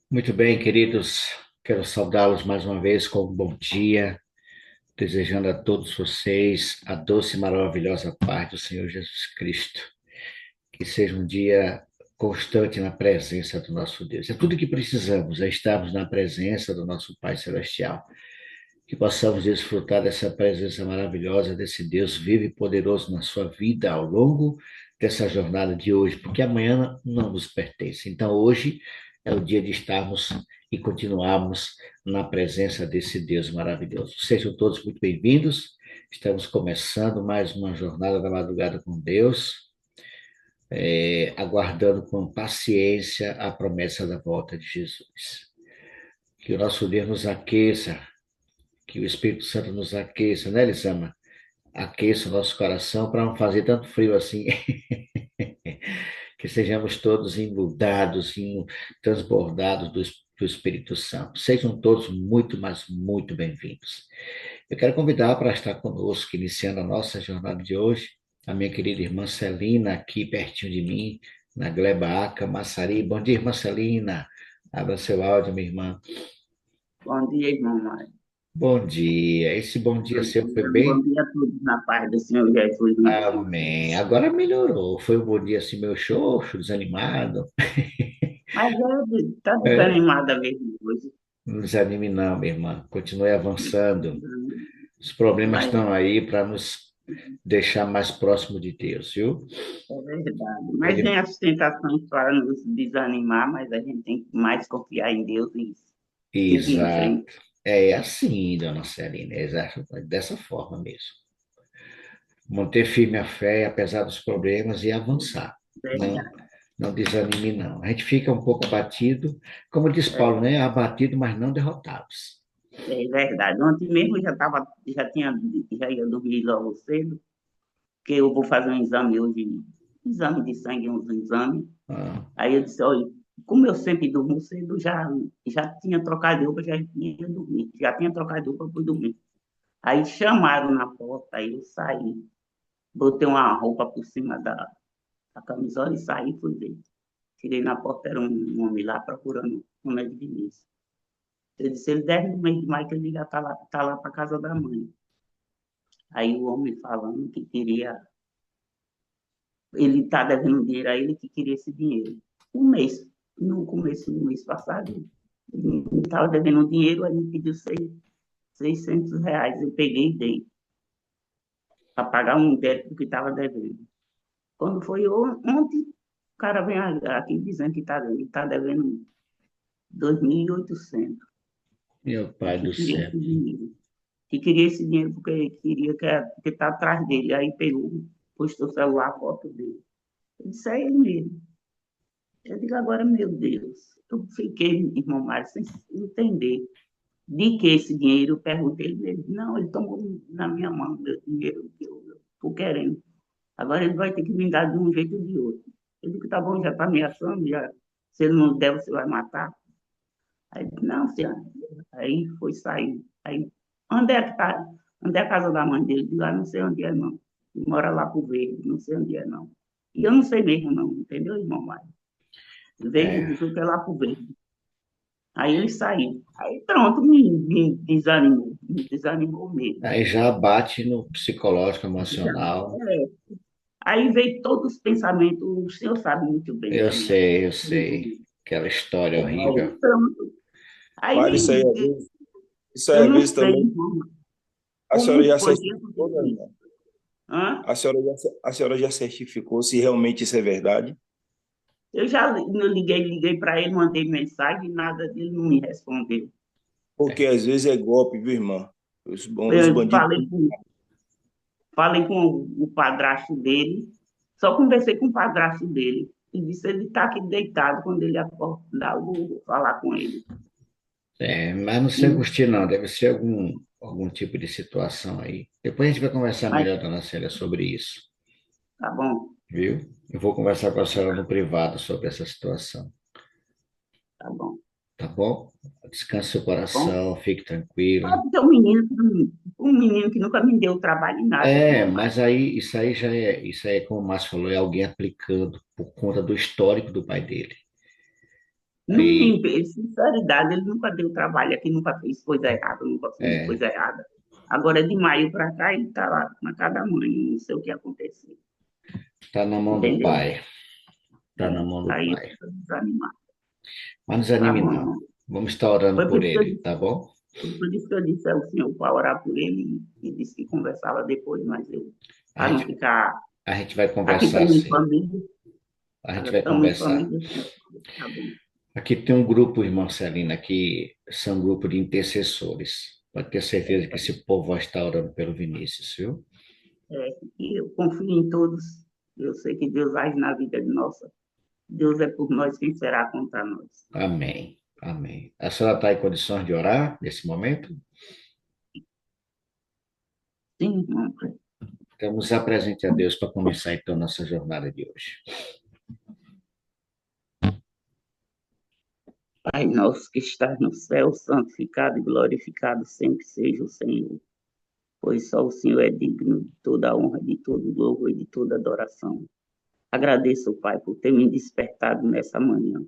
Muito bem, queridos. Quero saudá-los mais uma vez com um bom dia, desejando a todos vocês a doce e maravilhosa paz do Senhor Jesus Cristo. Que seja um dia constante na presença do nosso Deus. É tudo que precisamos, é estarmos na presença do nosso Pai Celestial. Que possamos desfrutar dessa presença maravilhosa desse Deus vivo e poderoso na sua vida ao longo dessa jornada de hoje, porque amanhã não nos pertence. Então, hoje é o dia de estarmos e continuarmos na presença desse Deus maravilhoso. Sejam todos muito bem-vindos. Estamos começando mais uma jornada da madrugada com Deus, aguardando com paciência a promessa da volta de Jesus. Que o nosso Deus nos aqueça, que o Espírito Santo nos aqueça, né, Elisama? Aqueça o nosso coração para não fazer tanto frio assim, que sejamos todos inundados, transbordados do Espírito Santo. Sejam todos muito, mas muito bem-vindos. Eu quero convidar para estar conosco, iniciando a nossa jornada de hoje, a minha querida irmã Celina, aqui pertinho de mim, na Glebaaca, Massari. Bom dia, irmã Celina. Abra seu áudio, minha irmã. Bom dia, irmão Mário. Bom dia. Esse bom dia seu foi Bom bem? dia a todos na paz do Senhor Jesus. Amém. Agora melhorou. Foi um bom dia assim, meio xoxo, desanimado. Mas está É? desanimada mesmo hoje. Não desanime não, minha irmã. Continue avançando. Os problemas Mas estão aí para nos deixar mais próximo de Deus, viu? é verdade. Mas Ele... tem as tentações para nos desanimar, mas a gente tem que mais confiar em Deus e seguir em Exato. frente. É assim, dona Celina, é dessa forma mesmo. Manter firme a fé, apesar dos problemas, e avançar. Não, Verdade. não desanime, não. A gente fica um pouco abatido, como diz Paulo, É, né? Abatido, mas não derrotados. é verdade. Ontem mesmo eu já ia dormir logo cedo, porque eu vou fazer um exame hoje, um exame de sangue, uns exames. Ah, Aí eu disse, olha, como eu sempre durmo cedo, já tinha trocado de roupa, já tinha dormido, já tinha trocado de roupa para dormir. Aí chamaram na porta, aí eu saí, botei uma roupa por cima da camisola e saí e fui ver. Tirei na porta, era um homem lá procurando um médico de início. Eu disse, ele deve no mês de maio que ele já tá lá para casa da mãe. Aí o homem falando que queria, ele está devendo dinheiro a ele que queria esse dinheiro. Um mês, no começo do mês passado, ele estava devendo um dinheiro, aí me pediu R$ 600. Eu peguei e dei, para pagar um débito que estava devendo. Quando foi ontem, o cara vem aqui dizendo que está devendo 2.800, meu e pai que do queria céu. esse dinheiro. Que queria esse dinheiro porque queria que está atrás dele. Aí pegou, postou o celular, a foto dele. Eu disse, é ele mesmo. Eu digo, agora, meu Deus, eu fiquei, irmão Mário, sem entender de que esse dinheiro, eu perguntei, ele disse, não, ele tomou na minha mão meu dinheiro que eu estou querendo. Agora ele vai ter que me dar de um jeito ou de outro. Eu digo, tá bom, já está ameaçando, já, se ele não der, você vai matar. Aí ele disse, não, senhora. Aí foi sair. Aí, onde é que tá? Onde é a casa da mãe dele? Eu digo, ah, não sei onde é, não. Ele mora lá pro Verde, não sei onde é, não. E eu não sei mesmo, não, entendeu, irmão Mário? Verde É, diz que é lá pro Verde. Aí ele saiu. Aí pronto, me desanimou mesmo. aí já bate no psicológico, Já, emocional. é. Aí veio todos os pensamentos, o senhor sabe muito bem Eu da minha sei, eu vida. sei. Aquela história Aí horrível. pronto. Mário, Aí isso aí eu às não vezes sei, também. irmão, A senhora como já foi que certificou, aconteceu né, isso. irmã? Hã? A senhora já certificou se realmente isso é verdade? Eu já liguei para ele, mandei mensagem, nada dele não me respondeu. Porque às vezes é golpe, viu, irmã? Os Eu bandidos. falei com o padrasto dele, só conversei com o padrasto dele. E disse, ele está aqui deitado, quando ele acordar, eu vou falar com ele. Mas não se angustie, não. Deve ser algum tipo de situação aí. Depois a gente vai conversar Mas melhor, dona Célia, sobre isso, tá bom, viu? Eu vou conversar com a senhora no privado sobre essa situação, tá bom. tá bom? Descanse seu Bom, coração, fique tranquila. pode ter um menino que nunca me deu trabalho em nada, irmão Mas Mário. aí isso aí, como o Márcio falou, é alguém aplicando por conta do histórico do pai dele. Não tem sinceridade, ele nunca deu trabalho aqui, nunca fez coisa errada, nunca fez É, coisa errada. Agora, de maio para cá, ele está lá na casa da mãe, não sei o que aconteceu, tá na mão do entendeu? Pai. Tá na mão do Aí eu Pai. estou desanimado. Mas não Tá desanime, bom, não. irmão. Vamos estar orando Foi por por isso que eu ele, disse, tá bom? foi por isso que eu disse ao senhor para orar por ele e disse que conversava depois, mas eu, A para não gente, ficar. a gente vai Aqui conversar estamos em sim. família, A gente vai estamos em conversar. família, tá bom. Aqui tem um grupo, irmã Celina, que são um grupo de intercessores. Pode ter certeza que esse povo vai estar orando pelo Vinícius, viu? E eu confio em todos. Eu sei que Deus age na vida de nossa. Deus é por nós, quem será contra nós? Amém. Amém. A senhora está em condições de orar nesse momento? Sim, irmão. Então, nos apresente a Deus para começar então nossa jornada de hoje. Pai nosso que estás no céu, santificado e glorificado sempre seja o Senhor, pois só o Senhor é digno de toda a honra, de todo louvor e de toda adoração. Agradeço, Pai, por ter me despertado nessa manhã.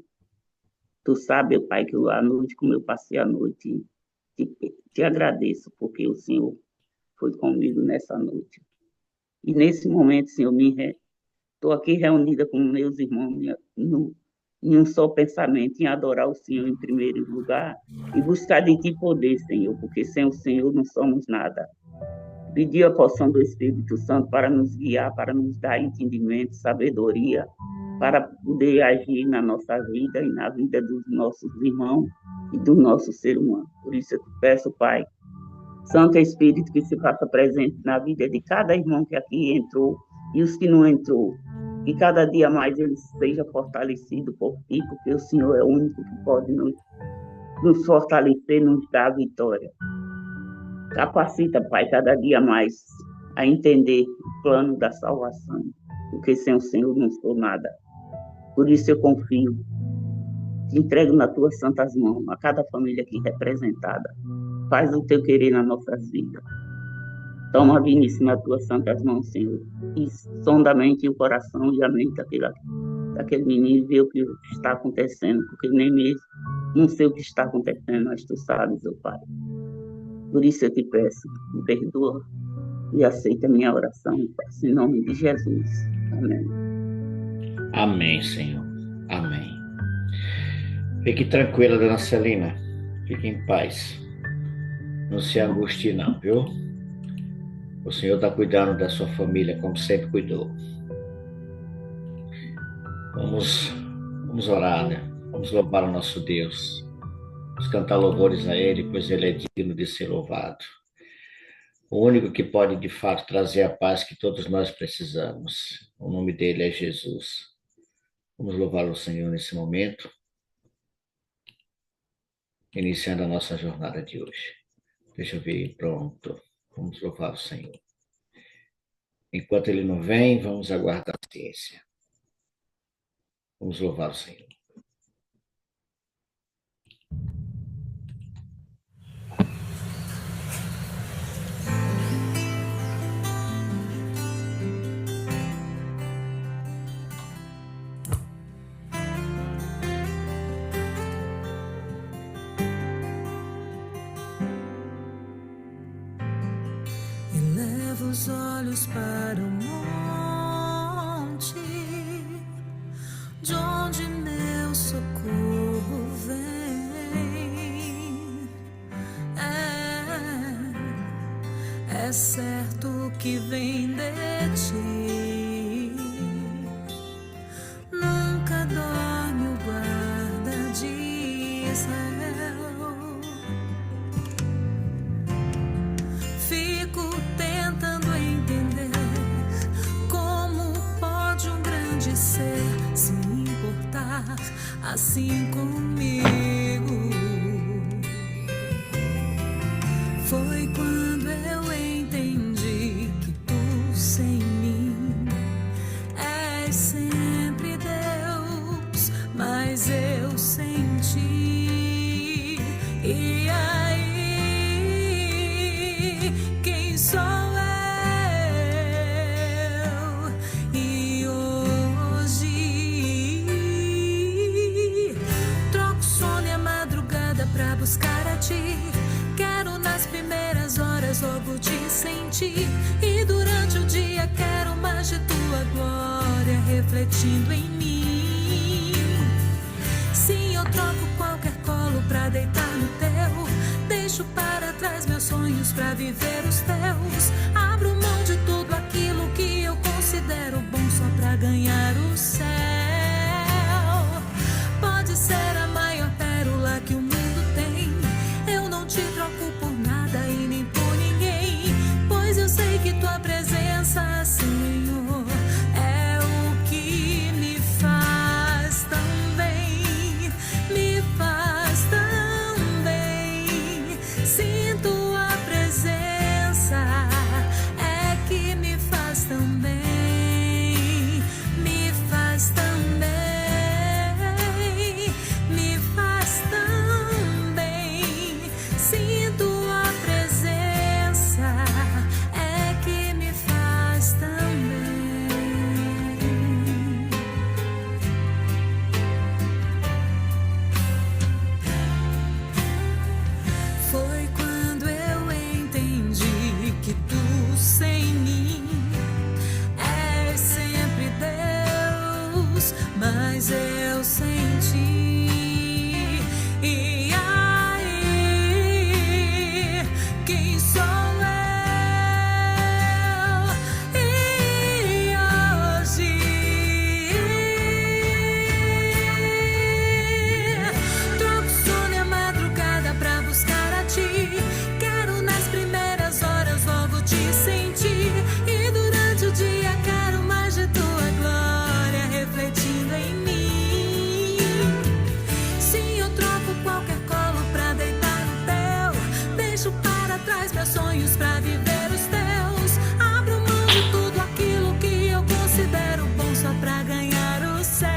Tu sabes, Pai, que a noite, como eu passei a noite, te agradeço, porque o Senhor foi comigo nessa noite. E nesse momento, Senhor, estou aqui reunida com meus irmãos em um só pensamento, em adorar o Senhor em primeiro lugar e buscar de Ti poder, Senhor, porque sem o Senhor não somos nada. Pedir a porção do Espírito Santo para nos guiar, para nos dar entendimento, sabedoria, para poder agir na nossa vida e na vida dos nossos irmãos e do nosso ser humano. Por isso eu te peço, Pai, Santo Espírito, que se faça presente na vida de cada irmão que aqui entrou e os que não entrou. Que cada dia mais ele seja fortalecido por Ti, porque o Senhor é o único que pode nos fortalecer, nos dar a vitória. Capacita, Pai, cada dia mais a entender o plano da salvação, porque sem o Senhor não sou nada. Por isso eu confio, te entrego nas Tuas santas mãos, a cada família aqui representada. Faz o Teu querer nas nossas vidas. Toma, Vinícius, nas Tuas santas mãos, Senhor, e sonda a mente e o coração e a mente daquele menino e vê o que está acontecendo, porque nem mesmo não sei o que está acontecendo, mas Tu sabes, ó Pai. Por isso eu te peço, me perdoa e aceita a minha oração, em nome de Jesus. Amém. Amém, Senhor. Amém. Fique tranquila, dona Celina. Fique em paz. Não se angustie, não, viu? O Senhor está cuidando da sua família como sempre cuidou. Vamos orar, né? Vamos louvar o nosso Deus. Vamos cantar louvores a Ele, pois Ele é digno de ser louvado. O único que pode, de fato, trazer a paz que todos nós precisamos. O nome dele é Jesus. Vamos louvar o Senhor nesse momento, iniciando a nossa jornada de hoje. Deixa eu ver, pronto. Vamos louvar o Senhor. Enquanto ele não vem, vamos aguardar a ciência. Vamos louvar o Senhor. Eleva os olhos para o monte, de onde meu socorro vem. É certo que vem de Ti. Nunca dorme o guarda de Israel. Fico tentando entender como pode um grande ser se importar assim comigo. Foi quando eu entendi que Tu sem mim és sempre Deus, mas eu sem Ti. E aí, quem sou eu? E hoje troco buscar a ti. Quero nas primeiras horas logo te sentir. E durante o dia quero mais de tua glória refletindo em mim. Sim, eu troco qualquer colo pra deitar no teu. Deixo para trás meus sonhos pra viver os teus. Abro mão de tudo aquilo que eu considero bom só pra ganhar o céu. Pode ser a maior pérola que o mundo tem. Eu não te troco por nada e nem por ninguém, pois eu sei que tua presença, Senhor, é o que me faz tão bem, me faz tão bem. Sinto a presença, é que me faz tão bem, me faz tão bem, me faz tão bem. Sinto a presença, é que me faz tão bem. Foi quando eu entendi que tu sem mim és sempre Deus, mas eu sem ti. E aí, quem sou eu? E hoje troco sono e a madrugada pra buscar a ti. Quero nas primeiras horas logo te sentir. E durante o dia quero mais de tua glória refletindo em mim. Sim, eu troco qualquer colo pra deitar no teu. Deixo para trás meus sonhos pra viver os teus. Abro mão de tudo aquilo que eu considero bom só pra ganhar o céu.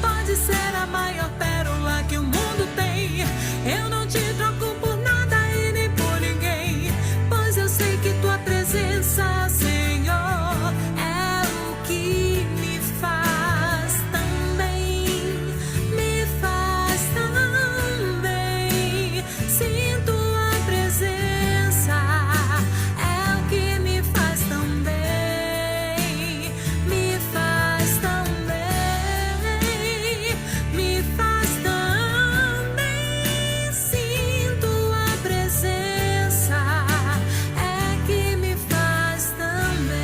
Pode ser a maior pérola que o mundo tem. Eu não te troco por nada e nem por ninguém, pois eu sei que tua presença, Senhor, é o que me faz tão bem, me faz tão bem. Sinto a presença, é o que me faz tão bem, me faz tão bem, me faz tão bem. Sinto a presença, é que me faz tão bem.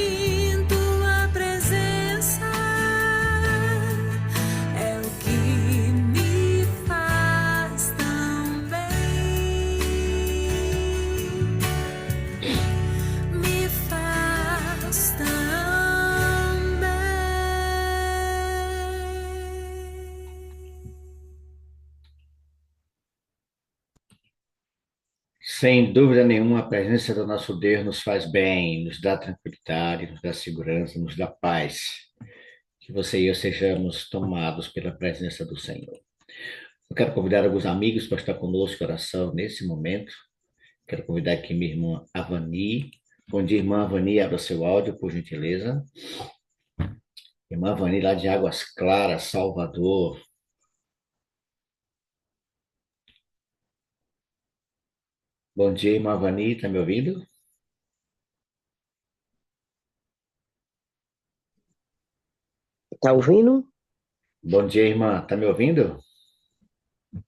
Sinto a presença, é o que me faz tão bem, me faz tão bem. Sem dúvida nenhuma, a presença do nosso Deus nos faz bem, nos dá tranquilidade, nos dá segurança, nos dá paz. Que você e eu sejamos tomados pela presença do Senhor. Eu quero convidar alguns amigos para estar conosco em oração nesse momento. Quero convidar aqui minha irmã Avani. Bom dia, irmã Avani, abra seu áudio, por gentileza. Irmã Avani, lá de Águas Claras, Salvador. Bom dia, irmã Avani, está me ouvindo? Tá ouvindo? Bom dia, irmã, está me ouvindo?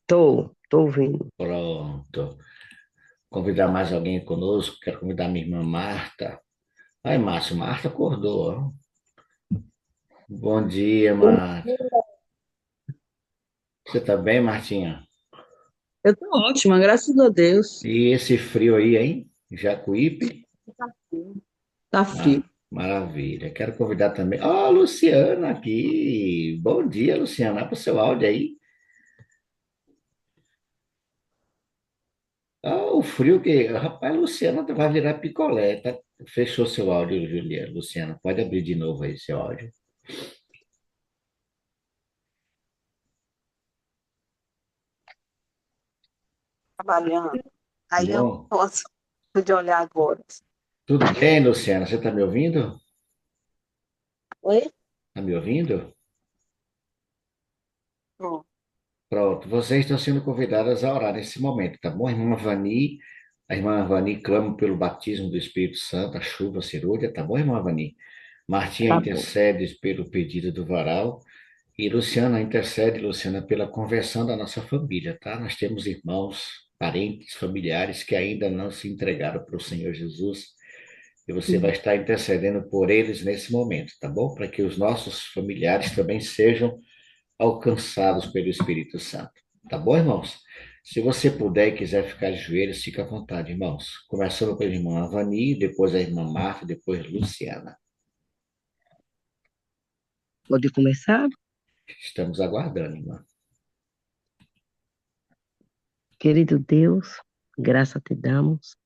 Tô ouvindo. Pronto. Convidar mais alguém conosco. Quero convidar minha irmã Marta. Ai, Márcio, Marta acordou. Ó. Bom dia, Marta. Você está bem, Martinha? Eu tô ótima, graças a Deus. E esse frio aí, hein? Jacuípe? Tá Ah, frio. maravilha. Quero convidar também. Ó, a Luciana aqui. Bom dia, Luciana. Para o seu áudio aí. Ah, o frio que. Rapaz, Luciana vai virar picolé. Tá? Fechou seu áudio, Juliana. Luciana, pode abrir de novo aí seu áudio. Trabalhando. Aí eu Bom, posso de olhar agora. tudo bem, Luciana? Você está me ouvindo? Oi? Tá me ouvindo? Bom, Pronto, vocês estão sendo convidadas a orar nesse momento, tá bom? A irmã Vani clama pelo batismo do Espírito Santo, a chuva, a cirúrgica, tá bom, irmã Vani? Martinha Tá bom. intercede pelo pedido do varal e Luciana intercede, Luciana, pela conversão da nossa família, tá? Nós temos irmãos, parentes, familiares que ainda não se entregaram para o Senhor Jesus e você vai estar intercedendo por eles nesse momento, tá bom? Para que os nossos familiares também sejam alcançados pelo Espírito Santo. Tá bom, irmãos? Se você puder e quiser ficar de joelhos, fica à vontade, irmãos. Começando pela irmã Avani, depois a irmã Marta, depois Luciana. pode começar? Estamos aguardando, irmã. Querido Deus, graça te damos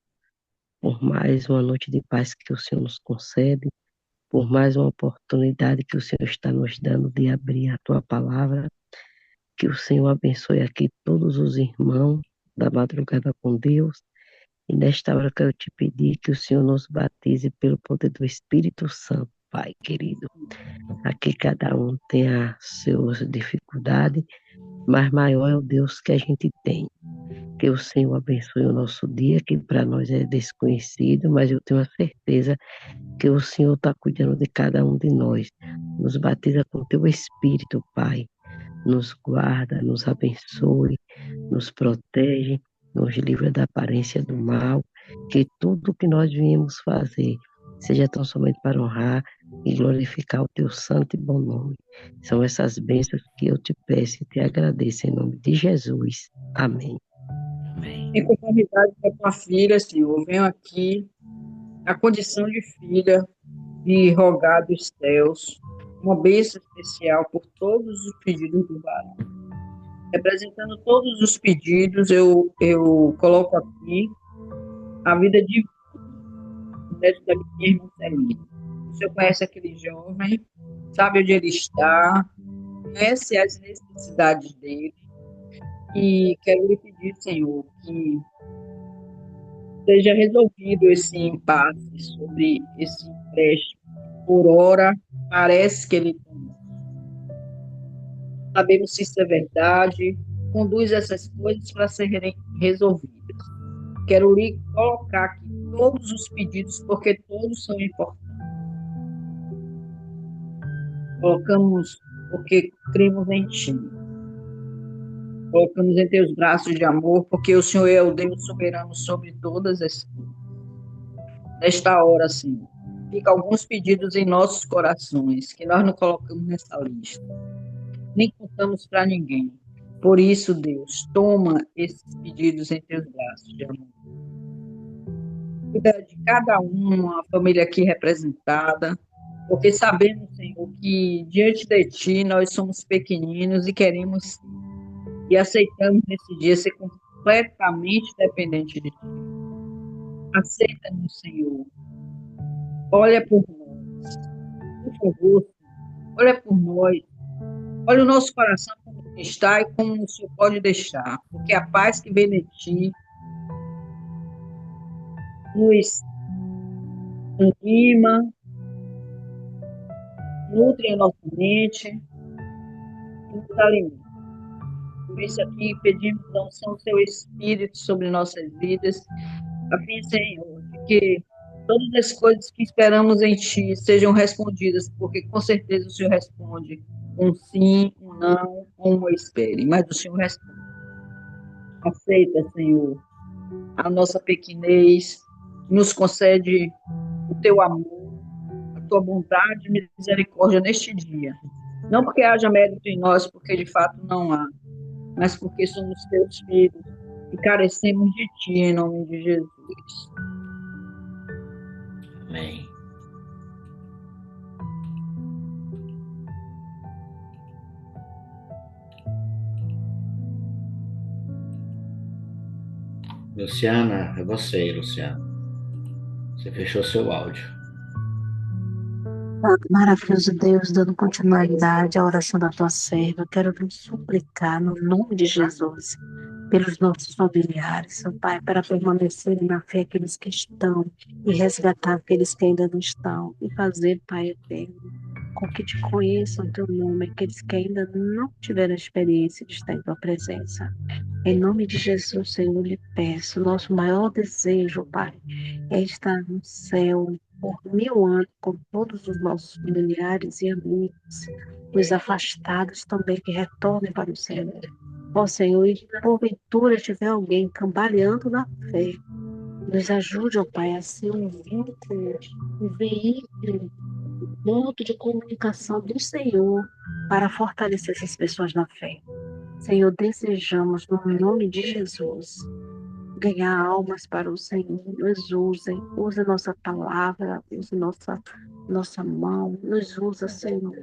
por mais uma noite de paz que o Senhor nos concede, por mais uma oportunidade que o Senhor está nos dando de abrir a tua palavra. Que o Senhor abençoe aqui todos os irmãos da madrugada com Deus. E nesta hora eu quero te pedir que o Senhor nos batize pelo poder do Espírito Santo, Pai querido. Aqui cada um tem as suas dificuldades, mas maior é o Deus que a gente tem. Que o Senhor abençoe o nosso dia, que para nós é desconhecido, mas eu tenho a certeza que o Senhor está cuidando de cada um de nós. Nos batiza com teu Espírito, Pai. Nos guarda, nos abençoe, nos protege, nos livra da aparência do mal, que tudo que nós viemos fazer seja tão somente para honrar e glorificar o teu santo e bom nome. São essas bênçãos que eu te peço e te agradeço em nome de Jesus. Amém. Em conformidade com a tua filha, Senhor, venho aqui na condição de filha e rogar dos céus uma bênção especial por todos os pedidos do varão. Representando todos os pedidos, eu coloco aqui a vida de da minha irmã Celina. O Senhor conhece aquele jovem, sabe onde ele está, conhece as necessidades dele, e quero lhe pedir, Senhor, que seja resolvido esse impasse sobre esse empréstimo. Por hora, parece que ele tomou. Sabemos se isso é verdade, conduz essas coisas para serem resolvidas. Quero lhe colocar aqui todos os pedidos, porque todos são importantes. Colocamos porque cremos em Ti. Colocamos em Teus braços de amor, porque o Senhor é o Deus soberano sobre todas as coisas. Nesta hora, Senhor, fica alguns pedidos em nossos corações, que nós não colocamos nessa lista. Nem contamos para ninguém. Por isso, Deus, toma esses pedidos em Teus braços de amor. Cuida de cada uma, a família aqui representada, porque sabemos, Senhor, que diante de Ti nós somos pequeninos e queremos e aceitamos nesse dia ser completamente dependente de Ti. Aceita-nos, Senhor. Olha por nós. Por favor, Senhor. Olha por nós. Olha o nosso coração como está e como o Senhor pode deixar, porque a paz que vem de Ti nos anima, nutre a nossa mente e nos alimenta. Por isso aqui pedimos a unção do Seu Espírito sobre nossas vidas, a fim, Senhor, de que todas as coisas que esperamos em Ti sejam respondidas, porque com certeza o Senhor responde um sim, um não, um espere, mas o Senhor responde. Aceita, Senhor, a nossa pequenez, nos concede o Teu amor, a Tua bondade e misericórdia neste dia. Não porque haja mérito em nós, porque de fato não há, mas porque somos Teus filhos e carecemos de Ti, em nome de Jesus. Amém. Luciana, é você, Luciana. Você fechou seu áudio. Maravilhoso Deus, dando continuidade à oração da tua serva, quero te suplicar no nome de Jesus, pelos nossos familiares, Seu Pai, para permanecerem na fé aqueles que estão e resgatar aqueles que ainda não estão e fazer, Pai eterno, com que te conheçam o teu nome, aqueles que ainda não tiveram a experiência de estar em tua presença. Em nome de Jesus, Senhor, lhe peço, nosso maior desejo, Pai, é estar no céu por 1000 anos com todos os nossos familiares e amigos, os afastados também que retornem para o Senhor. Ó Senhor, e porventura tiver alguém cambaleando na fé, nos ajude, ó Pai, a ser um vínculo, um veículo, um ponto de comunicação do Senhor para fortalecer essas pessoas na fé. Senhor, desejamos, no nome de Jesus, ganhar almas para o Senhor. Nos use nossa palavra, use nossa mão, nos usa, Senhor,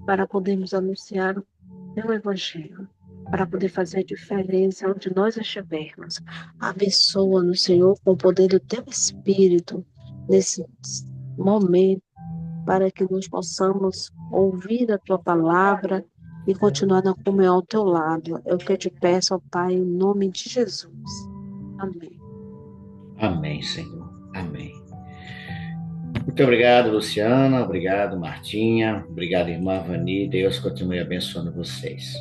para podermos anunciar o teu evangelho, para poder fazer a diferença onde nós estivermos. Abençoa-nos, Senhor, com o poder do teu Espírito nesse momento, para que nós possamos ouvir a tua palavra e continuar na comunhão ao teu lado. É o que eu te peço, ó Pai, em nome de Jesus. Amém. Amém, Senhor. Amém. Muito obrigado, Luciana. Obrigado, Martinha. Obrigado, irmã Vani. Deus continue abençoando vocês.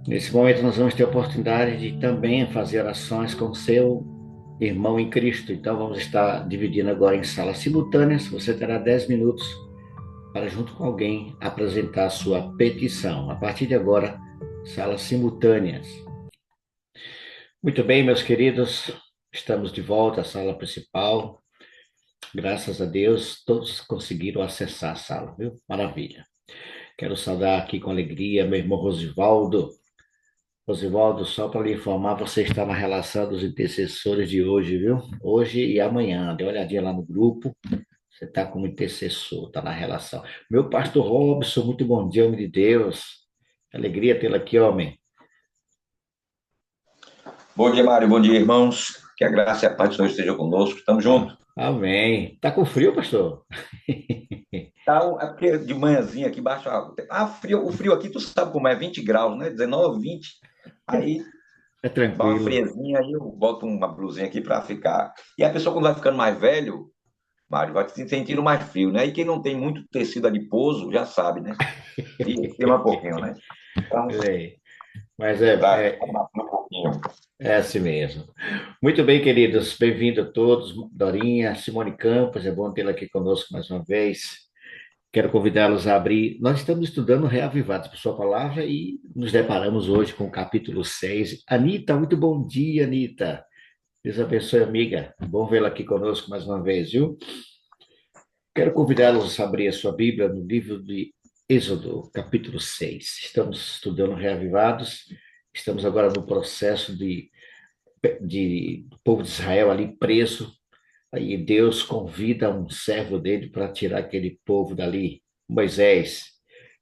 Nesse momento, nós vamos ter a oportunidade de também fazer orações com o seu irmão em Cristo. Então, vamos estar dividindo agora em salas simultâneas. Você terá 10 minutos para, junto com alguém, apresentar a sua petição. A partir de agora, salas simultâneas. Muito bem, meus queridos, estamos de volta à sala principal. Graças a Deus, todos conseguiram acessar a sala, viu? Maravilha. Quero saudar aqui com alegria meu irmão Rosivaldo. Rosivaldo, só para lhe informar, você está na relação dos intercessores de hoje, viu? Hoje e amanhã. Dê uma olhadinha lá no grupo. Você está como intercessor, está na relação. Meu pastor Robson, muito bom dia, homem de Deus. Alegria tê-lo aqui, homem. Bom dia, Mário. Bom dia, irmãos. Que a graça e a paz do Senhor estejam conosco. Estamos juntos. Amém. Tá com frio, pastor? Tá, é porque de manhãzinha aqui baixa o frio aqui, tu sabe como é, 20 graus, né? 19, 20. Aí É dá uma tranquilo. friezinha, aí eu boto uma blusinha aqui para ficar. E a pessoa, quando vai ficando mais velho, Mário, vai se sentindo mais frio, né? E quem não tem muito tecido adiposo já sabe, né? E queima um pouquinho, né? Então, É, mas vai um pouquinho. é assim mesmo. Muito bem, queridos, bem-vindos a todos. Dorinha, Simone Campos, é bom tê-la aqui conosco mais uma vez. Quero convidá-los a abrir. Nós estamos estudando Reavivados por Sua Palavra e nos deparamos hoje com o capítulo 6. Anita, muito bom dia, Anita. Deus abençoe, amiga. Bom vê-la aqui conosco mais uma vez, viu? Quero convidá-los a abrir a sua Bíblia no livro de Êxodo, capítulo 6. Estamos estudando Reavivados. Estamos agora no processo do povo de Israel ali preso. Aí Deus convida um servo dele para tirar aquele povo dali, Moisés.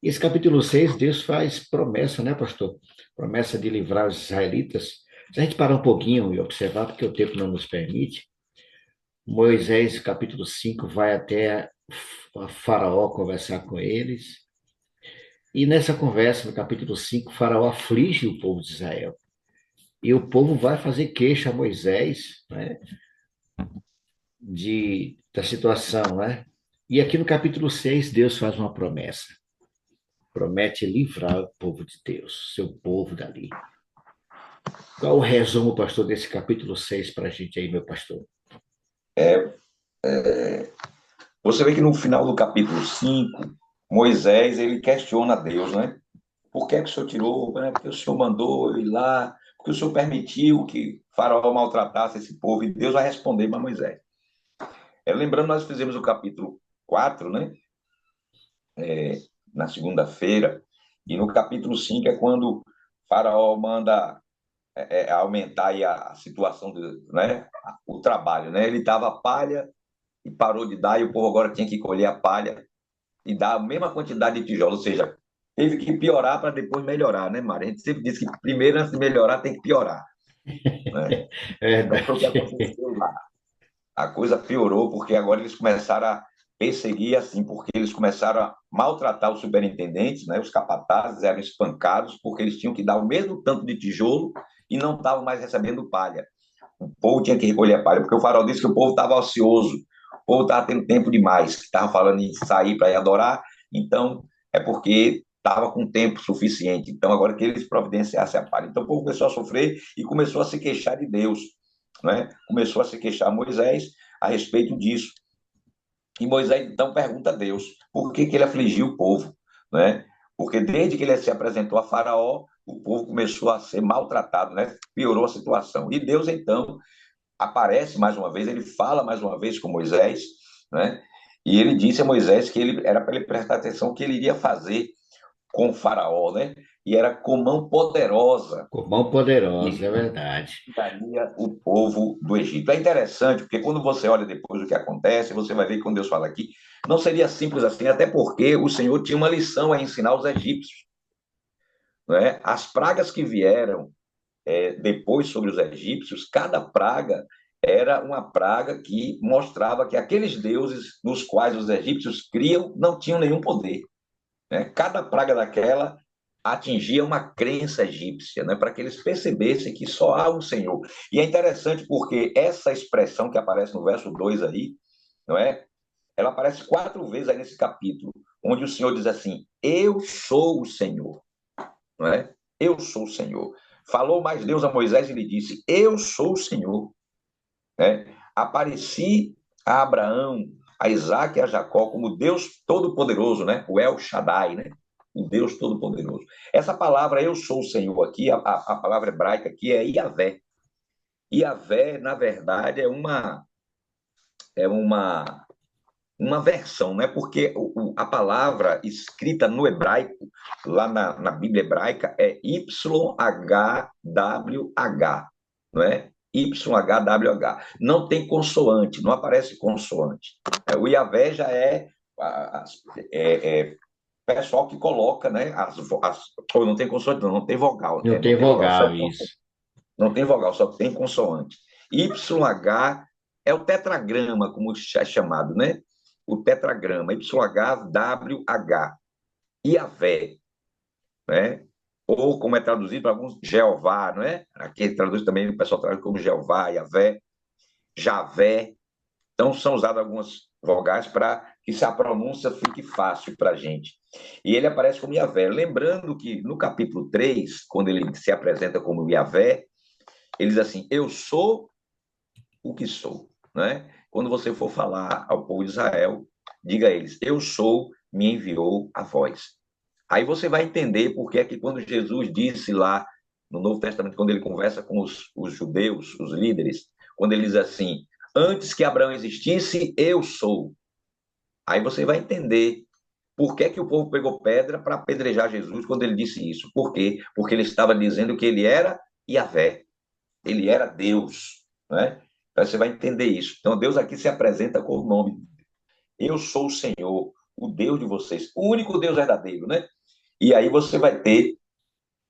E esse capítulo 6, Deus faz promessa, né, pastor? Promessa de livrar os israelitas. Se a gente parar um pouquinho e observar, porque o tempo não nos permite, Moisés, capítulo 5, vai até Faraó conversar com eles. E nessa conversa, no capítulo 5, Faraó aflige o povo de Israel. E o povo vai fazer queixa a Moisés, né, da situação, né? E aqui no capítulo 6, Deus faz uma promessa. Promete livrar o povo de Deus, seu povo dali. Qual o resumo, pastor, desse capítulo 6 para a gente aí, meu pastor? Você vê que no final do capítulo 5, Moisés, ele questiona Deus, né? Por que é que o Senhor tirou? Né? Porque o Senhor mandou eu ir lá, porque o Senhor permitiu que Faraó maltratasse esse povo, e Deus vai responder para Moisés. Lembrando, nós fizemos o capítulo 4, né? Na segunda-feira, e no capítulo 5 é quando Faraó manda aumentar aí a situação, né? O trabalho, né? Ele dava palha e parou de dar, e o povo agora tinha que colher a palha e dar a mesma quantidade de tijolo, ou seja, teve que piorar para depois melhorar, né, Mário? A gente sempre diz que primeiro, antes de melhorar, tem que piorar, né? Então foi o que aconteceu lá. A coisa piorou porque agora eles começaram a perseguir, assim, porque eles começaram a maltratar os superintendentes, né? Os capatazes eram espancados porque eles tinham que dar o mesmo tanto de tijolo e não estavam mais recebendo palha. O povo tinha que recolher a palha, porque o faraó disse que o povo estava ocioso, o povo estava tendo tempo demais, que estava falando em sair para ir adorar, Então, é porque estava com tempo suficiente. Então, agora que eles providenciassem a palha. Então, o povo começou a sofrer e começou a se queixar de Deus, né? Começou a se queixar a Moisés a respeito disso. E Moisés, então, pergunta a Deus por que ele afligiu o povo, né? Porque desde que ele se apresentou a Faraó, o povo começou a ser maltratado, né? Piorou a situação. E Deus, então, aparece mais uma vez, ele fala mais uma vez com Moisés, né? E ele disse a Moisés que ele era para ele prestar atenção o que ele iria fazer com o Faraó, né? E era com mão poderosa Com mão poderosa, que é verdade. tiraria o povo do Egito. É interessante, porque quando você olha depois o que acontece, você vai ver que quando Deus fala aqui, não seria simples assim, até porque o Senhor tinha uma lição a ensinar aos egípcios, né? As pragas que vieram depois sobre os egípcios, cada praga era uma praga que mostrava que aqueles deuses nos quais os egípcios criam não tinham nenhum poder, né? Cada praga daquela atingia uma crença egípcia, né? Para que eles percebessem que só há um Senhor. E é interessante porque essa expressão que aparece no verso 2 aí, não é? Ela aparece 4 vezes aí nesse capítulo, onde o Senhor diz assim: eu sou o Senhor, não é? Eu sou o Senhor. Falou mais Deus a Moisés e lhe disse: eu sou o Senhor, né? Apareci a Abraão, a Isaac e a Jacó como Deus Todo-Poderoso, né? O El Shaddai, né? O Deus Todo-Poderoso. Essa palavra eu sou o Senhor aqui, a palavra hebraica aqui é Iavé. Iavé, na verdade, é uma versão, né? Porque a palavra escrita no hebraico, lá na Bíblia hebraica, é YHWH, não é? YHWH. Não tem consoante, não aparece consoante. O Iavé já é pessoal que coloca, né? Ou não tem consoante, não tem vogal. Não tem vogal, isso. Não tem vogal, só tem consoante. YH é o tetragrama, como é chamado, né? O tetragrama, YHWH, Iavé, né? Ou como é traduzido para alguns, Jeová, não é? Aqui traduz também, o pessoal traduz como Jeová, Iavé, Javé. Então, são usadas algumas vogais para que a pronúncia fique fácil para a gente. E ele aparece como Iavé. Lembrando que no capítulo 3, quando ele se apresenta como Iavé, ele diz assim: eu sou o que sou, né? Quando você for falar ao povo de Israel, diga a eles: eu sou, me enviou a vós. Aí você vai entender por que é que quando Jesus disse lá no Novo Testamento, quando ele conversa com os judeus, os líderes, quando ele diz assim: antes que Abraão existisse, eu sou. Aí você vai entender por que é que o povo pegou pedra para apedrejar Jesus quando ele disse isso. Por quê? Porque ele estava dizendo que ele era Iavé, ele era Deus, né? Então você vai entender isso. Então Deus aqui se apresenta com o nome: eu sou o Senhor, o Deus de vocês, o único Deus verdadeiro, né? E aí você vai ter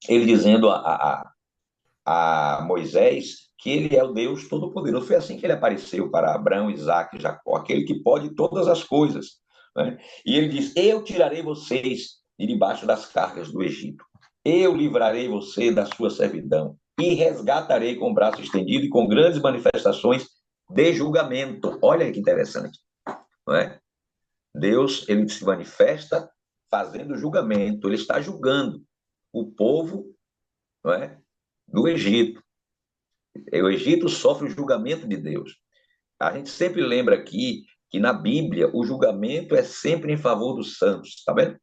ele dizendo a Moisés que ele é o Deus Todo-Poderoso. Foi assim que ele apareceu para Abraão, Isaac e Jacó, aquele que pode todas as coisas, né? E ele diz: eu tirarei vocês de debaixo das cargas do Egito, eu livrarei você da sua servidão e resgatarei com o braço estendido e com grandes manifestações de julgamento. Olha que interessante, não é? Deus, ele se manifesta fazendo julgamento, ele está julgando o povo, não é? Do Egito. O Egito sofre o julgamento de Deus. A gente sempre lembra aqui que na Bíblia o julgamento é sempre em favor dos santos, tá vendo?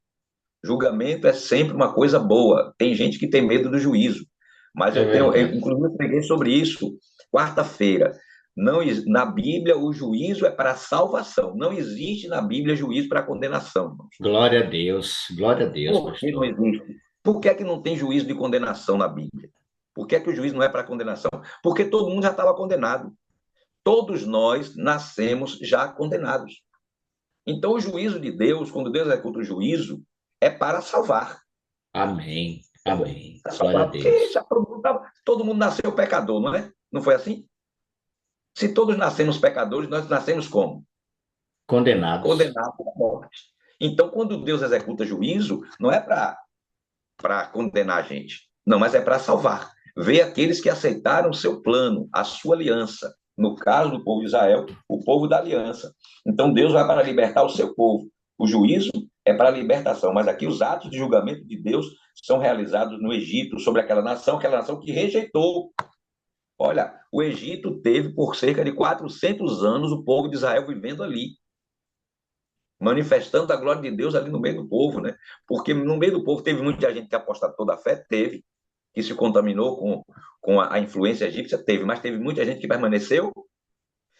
Julgamento é sempre uma coisa boa. Tem gente que tem medo do juízo, mas inclusive eu preguei sobre isso quarta-feira. Não, na Bíblia o juízo é para salvação. Não existe na Bíblia juízo para condenação, irmãos. Glória a Deus, Por que não existe? Por que é que não tem juízo de condenação na Bíblia? Por que é que o juízo não é para condenação? Porque todo mundo já estava condenado. Todos nós nascemos já condenados. Então o juízo de Deus, quando Deus executa o juízo, é para salvar. Amém, amém. Glória a Deus. Todo mundo nasceu pecador, não é? Não foi assim? Se todos nascemos pecadores, nós nascemos como? Condenados. Condenados à morte. Então, quando Deus executa juízo, não é para condenar a gente. Não, mas é para salvar. Ver aqueles que aceitaram o seu plano, a sua aliança. No caso do povo de Israel, o povo da aliança. Então, Deus vai para libertar o seu povo. O juízo é para a libertação, mas aqui os atos de julgamento de Deus são realizados no Egito, sobre aquela nação que rejeitou. Olha, o Egito teve por cerca de 400 anos o povo de Israel vivendo ali, manifestando a glória de Deus ali no meio do povo, né? Porque no meio do povo teve muita gente que apostatou da fé, teve, que se contaminou com a influência egípcia, teve, mas teve muita gente que permaneceu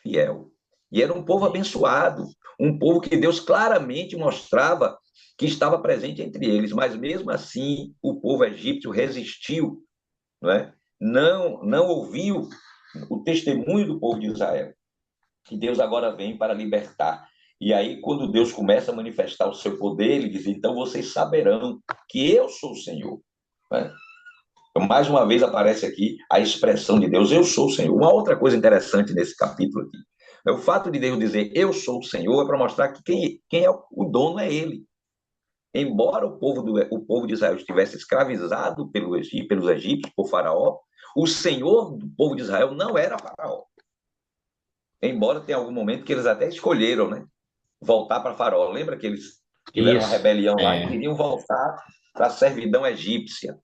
fiel. E era um povo abençoado, um povo que Deus claramente mostrava que estava presente entre eles, mas mesmo assim o povo egípcio resistiu, não é? Não ouviu o testemunho do povo de Israel, que Deus agora vem para libertar. E aí, quando Deus começa a manifestar o seu poder, ele diz, então vocês saberão que eu sou o Senhor. Né? Então, mais uma vez aparece aqui a expressão de Deus, eu sou o Senhor. Uma outra coisa interessante nesse capítulo aqui, é o fato de Deus dizer, eu sou o Senhor, é para mostrar que quem é o dono é ele. Embora o povo de Israel estivesse escravizado pelos egípcios, por Faraó, o Senhor do povo de Israel não era Faraó. Embora tenha algum momento que eles até escolheram, né, voltar para Faraó. Lembra que eles tiveram uma rebelião lá e queriam voltar para a servidão egípcia.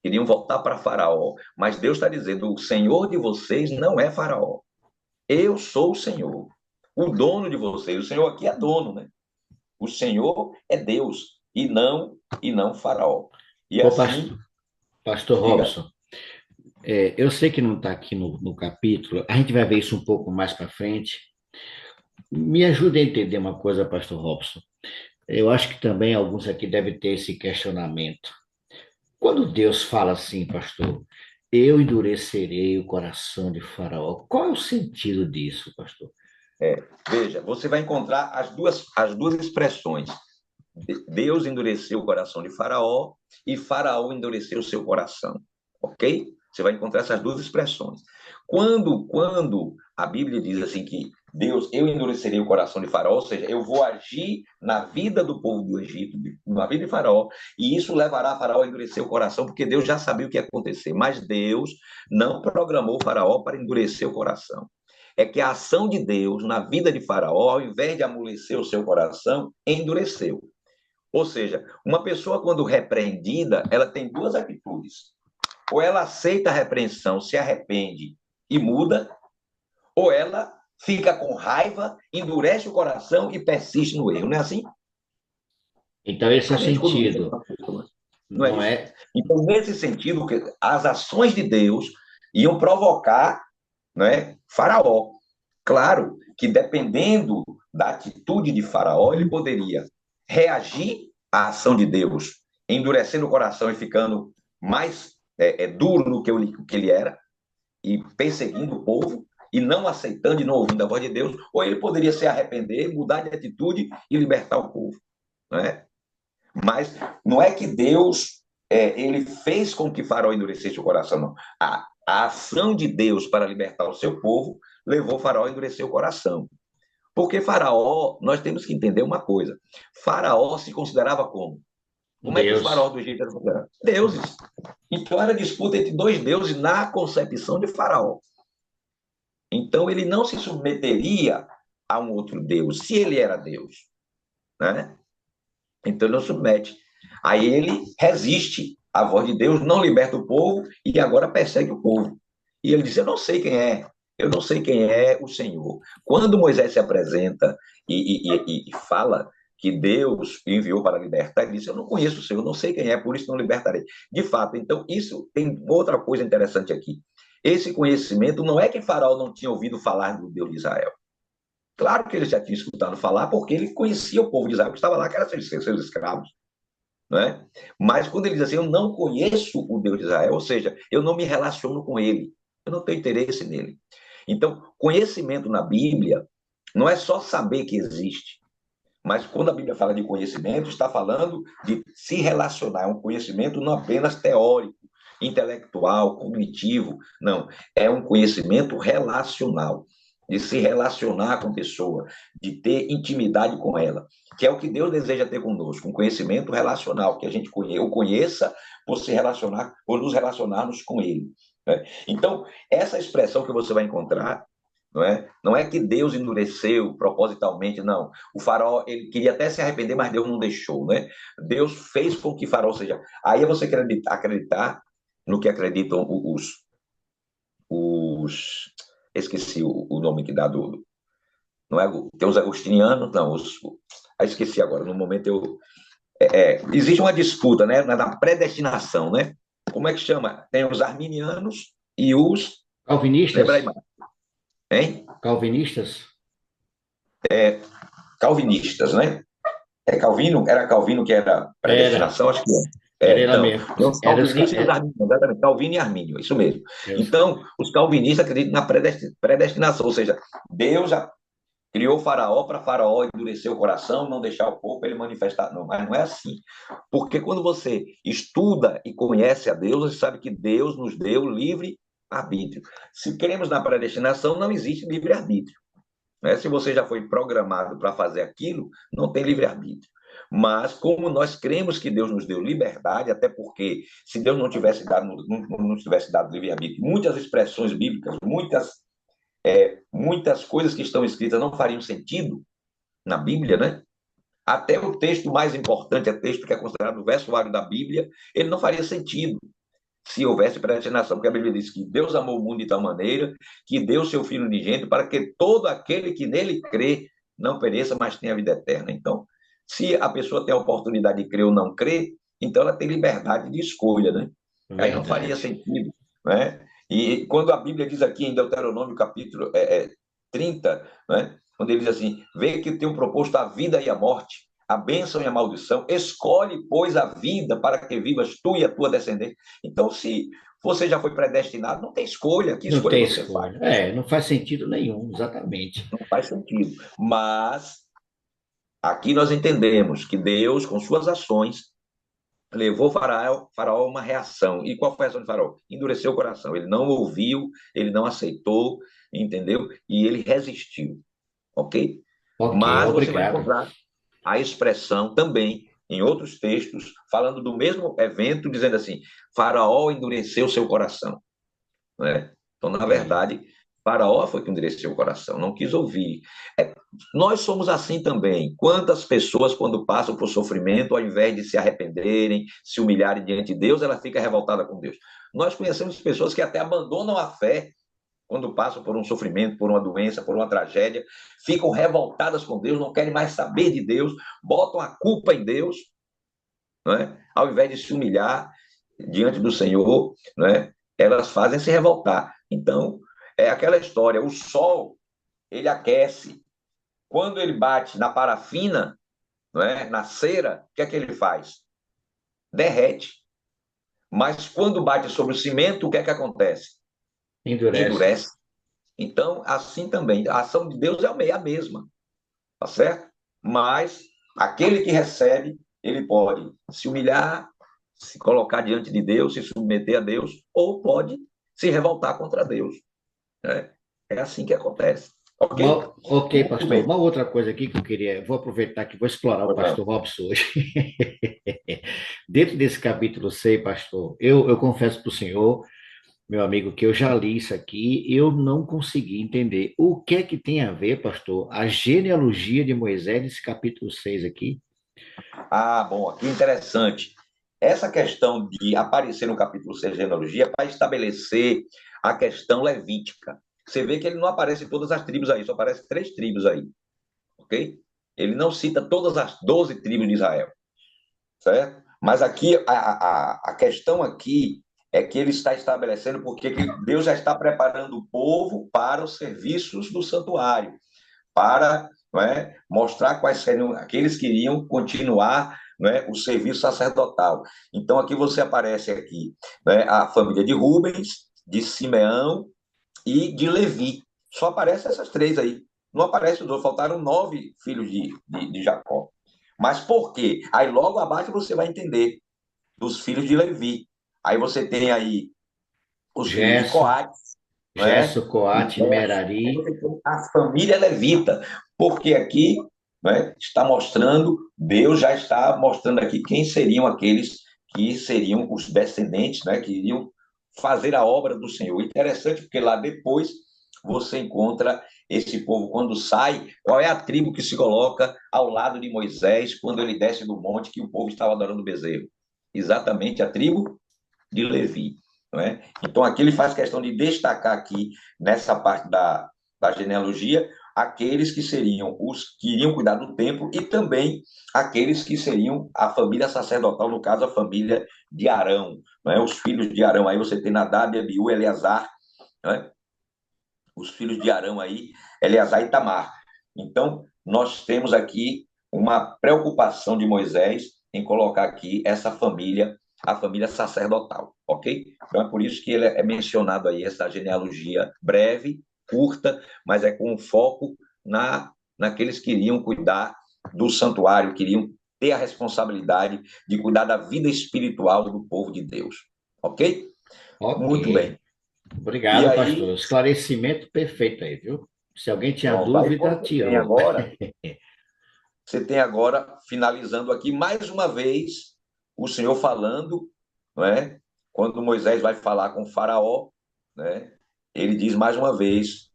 Queriam voltar para Faraó. Mas Deus está dizendo, o Senhor de vocês não é Faraó. Eu sou o Senhor, o dono de vocês. O Senhor aqui é dono, né? O Senhor é Deus e não Faraó. E assim, Pastor Robson, eu sei que não está aqui no capítulo, a gente vai ver isso um pouco mais para frente. Me ajude a entender uma coisa, Pastor Robson. Eu acho que também alguns aqui devem ter esse questionamento. Quando Deus fala assim, pastor, eu endurecerei o coração de Faraó, qual é o sentido disso, pastor? Veja, você vai encontrar as duas expressões. Deus endureceu o coração de Faraó e Faraó endureceu o seu coração, ok? Você vai encontrar essas duas expressões. Quando a Bíblia diz assim que Deus, eu endurecerei o coração de Faraó, ou seja, eu vou agir na vida do povo do Egito, na vida de Faraó, e isso levará Faraó a endurecer o coração, porque Deus já sabia o que ia acontecer, mas Deus não programou Faraó para endurecer o coração. É que a ação de Deus na vida de Faraó, ao invés de amolecer o seu coração, endureceu. Ou seja, uma pessoa quando repreendida, ela tem duas atitudes. Ou ela aceita a repreensão, se arrepende e muda, ou ela fica com raiva, endurece o coração e persiste no erro. Não é assim? Então, esse é o sentido. Não é isso? Então, nesse sentido, as ações de Deus iam provocar, não é, Faraó. Claro que, dependendo da atitude de Faraó, ele poderia reagir à ação de Deus, endurecendo o coração e ficando mais duro do que ele era, e perseguindo o povo, e não aceitando e não ouvindo a voz de Deus, ou ele poderia se arrepender, mudar de atitude e libertar o povo. Não é? Mas não é que Deus ele fez com que Faraó endurecesse o coração, não. A ação de Deus para libertar o seu povo levou Faraó a endurecer o coração. Porque Faraó, nós temos que entender uma coisa, Faraó se considerava como? Como é que os faraós do Egito eram considerados? Deuses. Então era disputa entre dois deuses na concepção de Faraó. Então ele não se submeteria a um outro Deus, se ele era Deus. Né? Então ele não submete. Aí ele resiste à voz de Deus, não liberta o povo e agora persegue o povo. E ele diz, eu não sei quem é o Senhor. Quando Moisés se apresenta e fala que Deus enviou para libertar, ele disse, eu não conheço o Senhor, não sei quem é, por isso não libertarei. De fato, então, isso tem outra coisa interessante aqui. Esse conhecimento não é que Faraó não tinha ouvido falar do Deus de Israel. Claro que ele já tinha escutado falar, porque ele conhecia o povo de Israel que estava lá, que eram seus escravos. Não é? Mas quando ele diz assim, eu não conheço o Deus de Israel, ou seja, eu não me relaciono com ele, eu não tenho interesse nele. Então, conhecimento na Bíblia não é só saber que existe, mas quando a Bíblia fala de conhecimento, está falando de se relacionar. É um conhecimento não apenas teórico, intelectual, cognitivo, não. É um conhecimento relacional, de se relacionar com a pessoa, de ter intimidade com ela, que é o que Deus deseja ter conosco, um conhecimento relacional, que a gente o conheça por se relacionar, por nos relacionarmos com ele. Né? Então, essa expressão que você vai encontrar não é? Não é que Deus endureceu propositalmente, não. O faraó, ele queria até se arrepender, mas Deus não deixou, né? Deus fez com que faraó seja... Aí é você acreditar no que acreditam os... Esqueci o nome que dá do... Não é, tem os agostinianos, não, esqueci agora, no momento existe uma disputa, né, na predestinação, né? Como é que chama? Tem os arminianos e os... Calvinistas? Lembra aí, hein? Calvinistas? Calvinistas, né? Era Calvino que era predestinação? Acho que Era ele então, mesmo. os calvinistas e os arminianos, exatamente, Calvino e Armínio, isso mesmo. Então, os calvinistas acreditam na predestinação, ou seja, Deus já criou Faraó para Faraó endurecer o coração, não deixar o povo ele manifestar. Não, mas não é assim. Porque quando você estuda e conhece a Deus, você sabe que Deus nos deu livre arbítrio. Se queremos na predestinação, não existe livre arbítrio. Né? Se você já foi programado para fazer aquilo, não tem livre arbítrio. Mas como nós cremos que Deus nos deu liberdade, até porque se Deus não tivesse dado livre arbítrio, muitas expressões bíblicas, muitas coisas que estão escritas não fariam sentido na Bíblia, né? Até o texto mais importante, o texto que é considerado o versuário da Bíblia, ele não faria sentido se houvesse predestinação, porque a Bíblia diz que Deus amou o mundo de tal maneira que deu seu Filho unigênito para que todo aquele que nele crê não pereça, mas tenha vida eterna. Então, se a pessoa tem a oportunidade de crer ou não crer, então ela tem liberdade de escolha, né? Aí não faria sentido, né? E quando a Bíblia diz aqui em Deuteronômio, capítulo 30, né? Quando ele diz assim, vê que tenho proposto a vida e a morte, a bênção e a maldição, escolhe, pois, a vida para que vivas tu e a tua descendência. Então, se você já foi predestinado, não tem escolha. Que escolha não tem você escolha. faz? Não faz sentido nenhum, exatamente. Não faz sentido. Mas aqui nós entendemos que Deus, com suas ações, levou Faraó a uma reação. E qual foi a reação de Faraó? Endureceu o coração. Ele não ouviu, ele não aceitou, entendeu? E ele resistiu. Ok? Mas você vai encontrar a expressão também em outros textos, falando do mesmo evento, dizendo assim, Faraó endureceu seu coração. Né? Então, na verdade, Faraó foi que endureceu o coração, não quis ouvir. Nós somos assim também. Quantas pessoas, quando passam por sofrimento, ao invés de se arrependerem, se humilharem diante de Deus, ela fica revoltada com Deus. Nós conhecemos pessoas que até abandonam a fé quando passam por um sofrimento, por uma doença, por uma tragédia, ficam revoltadas com Deus, não querem mais saber de Deus, botam a culpa em Deus, não é? Ao invés de se humilhar diante do Senhor, não é? Elas fazem se revoltar. Então, é aquela história, o sol, ele aquece. Quando ele bate na parafina, não é? Na cera, o que é que ele faz? Derrete. Mas quando bate sobre o cimento, o que é que acontece? Endurece. Então, assim também, a ação de Deus é a mesma, tá certo? Mas aquele que recebe, ele pode se humilhar, se colocar diante de Deus, se submeter a Deus, ou pode se revoltar contra Deus. Né? É assim que acontece. Ok, pastor. Uma outra coisa aqui que eu queria, vou aproveitar que vou explorar o pastor Robson hoje. Dentro desse capítulo 6, pastor, eu confesso para o senhor, meu amigo, que eu já li isso aqui, eu não consegui entender o que é que tem a ver, pastor, a genealogia de Moisés nesse capítulo 6 aqui. Bom, aqui interessante. Essa questão de aparecer no capítulo 6 de genealogia é para estabelecer a questão levítica. Você vê que ele não aparece em todas as tribos aí, só aparece 3 tribos aí, ok? Ele não cita todas as 12 tribos de Israel, certo? Mas aqui, a questão aqui é que ele está estabelecendo porque Deus já está preparando o povo para os serviços do santuário, para, não é, mostrar quais seriam aqueles que iriam continuar, não é, o serviço sacerdotal. Então, aqui você aparece aqui, né, a família de Rubens, de Simeão e de Levi. Só aparecem essas 3 aí. Não aparecem os outros, faltaram 9 filhos de Jacó. Mas por quê? Aí logo abaixo você vai entender dos filhos de Levi. Aí você tem aí os filhos de Coate. Gerson, Coate, Merari. A família levita. Porque aqui, né, está mostrando, Deus já está mostrando aqui quem seriam aqueles que seriam os descendentes, né, que iriam fazer a obra do Senhor. Interessante porque lá depois você encontra esse povo quando sai. Qual é a tribo que se coloca ao lado de Moisés quando ele desce do monte que o povo estava adorando o bezerro? Exatamente a tribo de Levi, não é? Então aqui ele faz questão de destacar aqui, nessa parte da genealogia, aqueles que seriam os que iriam cuidar do templo e também aqueles que seriam a família sacerdotal, no caso a família de Arão, não é? Os filhos de Arão, aí você tem Nadab, Abiú, Eleazar, não é? Os filhos de Arão aí, Eleazar e Tamar. Então nós temos aqui uma preocupação de Moisés em colocar aqui essa família, a família sacerdotal, ok? Então é por isso que ele é mencionado aí, essa genealogia breve, curta, mas é com foco naqueles que iriam cuidar do santuário, queriam ter a responsabilidade de cuidar da vida espiritual do povo de Deus, ok? Ok. Muito bem. Obrigado, E aí- pastor. Esclarecimento perfeito aí, viu? Se alguém tinha Pronto, aí dúvida, você tirou. tem agora, você tem agora, finalizando aqui, mais uma vez, o Senhor falando, não é? Quando Moisés vai falar com o faraó, né? Ele diz mais uma vez,